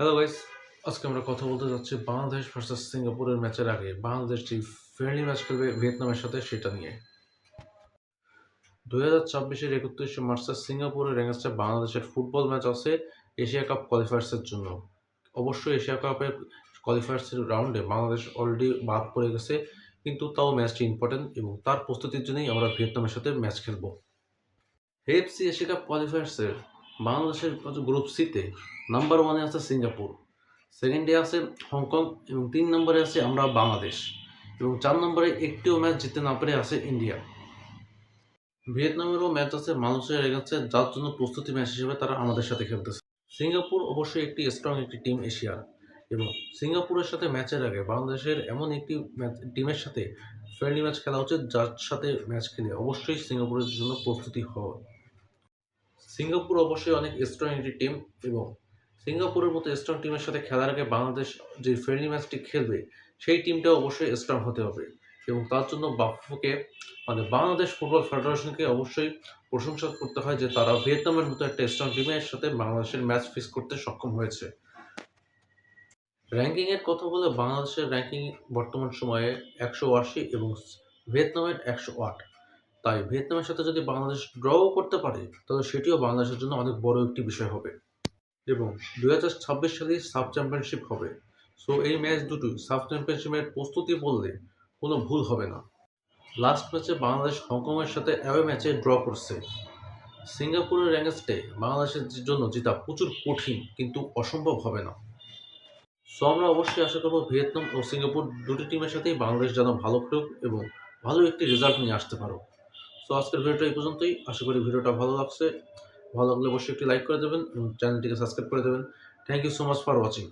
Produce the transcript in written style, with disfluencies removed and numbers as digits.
Hello guys, আজকে আমরা কথা বলতে যাচ্ছি বাংলাদেশ ভার্সেস সিঙ্গাপুরের ম্যাচের আগে বাংলাদেশ যে ফ্রেন্ডলি ম্যাচ খেলবে ভিয়েতনামের সাথে সেটা নিয়ে। 2026-এর 31শে মার্চে সিঙ্গাপুরের এগেইনস্টে বাংলাদেশের ফুটবল ম্যাচ আছে এশিয়া কাপ কোয়ালিফায়ার্সের জন্য। অবশ্যই এশিয়া কাপের কোয়ালিফায়ার্সের রাউন্ডে বাংলাদেশ অলরেডি বাদ পড়ে গেছে, কিন্তু তাও ম্যাচটি ইম্পর্টেন্ট এবং তার প্রস্তুতির জন্যই আমরা ভিয়েতনামের সাথে ম্যাচ খেলব। এএফসি এশিয়া কাপ কোয়ালিফায়ার্সের বাংলাদেশের গ্রুপ সিতে নাম্বার 1-এ আছে সিঙ্গাপুর, সেকেন্ডে আছে হংকং এবং 3 নম্বরে আছে আমরা বাংলাদেশ এবং 4 নম্বরে একটিও ম্যাচ জিততে না পেরে আছে ইন্ডিয়া। ভিয়েতনামেরও ম্যাচ আছে মানুষের এগেইনস্টে, যার জন্য প্রস্তুতি ম্যাচ হিসেবে তারা আমাদের সাথে খেলতেছে। সিঙ্গাপুর অবশ্যই একটি স্ট্রং একটি টিম এশিয়ার, এবং সিঙ্গাপুরের সাথে ম্যাচের আগে বাংলাদেশের এমন একটি টিমের সাথে ফ্রেন্ডলি ম্যাচ খেলা উচিত যার সাথে ম্যাচ খেলে অবশ্যই সিঙ্গাপুরের জন্য প্রস্তুতি হওয়া। সিঙ্গাপুর অবশ্যই অনেক স্ট্রং একটি টিম, এবং সিঙ্গাপুরের মতো স্ট্রং টিমের সাথে খেলার আগে বাংলাদেশ যে ফ্রেন্ডলি ম্যাচটি খেলবে সেই টিমটা অবশ্যই স্ট্রং হতে হবে, এবং তার জন্য বাফুকে বাংলাদেশ ফুটবল ফেডারেশনকে অবশ্যই প্রশংসা করতে হয় যে তারা ভিয়েতনামের মতো একটা স্ট্রং টিমের সাথে বাংলাদেশের ম্যাচ ফিক্স করতে সক্ষম হয়েছে। র্যাঙ্কিংয়ের কথা বলে বাংলাদেশের র্যাঙ্কিং বর্তমান সময়ে 180 এবং ভিয়েতনামের 108। তাই ভিয়েতনামের সাথে যদি বাংলাদেশ ড্রও করতে পারে তাহলে সেটিও বাংলাদেশের জন্য অনেক বড় একটি বিষয় হবে, এবং 2026 সালে সাব চ্যাম্পিয়নশিপ হবে। সো এই ম্যাচ দুটোই সাব চ্যাম্পিয়নশিপের প্রস্তুতি বললে কোনো ভুল হবে না। লাস্ট ম্যাচে বাংলাদেশ হংকংয়ের সাথে অ্যাওয়ে ম্যাচে ড্র করছে। সিঙ্গাপুরের এগেইনস্টে বাংলাদেশের জন্য জেতা প্রচুর কঠিন, কিন্তু অসম্ভব হবে না। সো আমরা অবশ্যই আশা করব ভিয়েতনাম ও সিঙ্গাপুর দুটি টিমের সাথেই বাংলাদেশ যেন ভালো খেলুক এবং ভালো একটি রেজাল্ট নিয়ে আসতে পারো। সো আজকের ভিডিওটা এই পর্যন্তই। আশা করি ভিডিওটা ভালো লাগছে। ভালো লাগলে অবশ্যই একটি লাইক করে দেবেন এবং চ্যানেলটিকে সাবস্ক্রাইব করে দেবেন। Thank you so much for watching.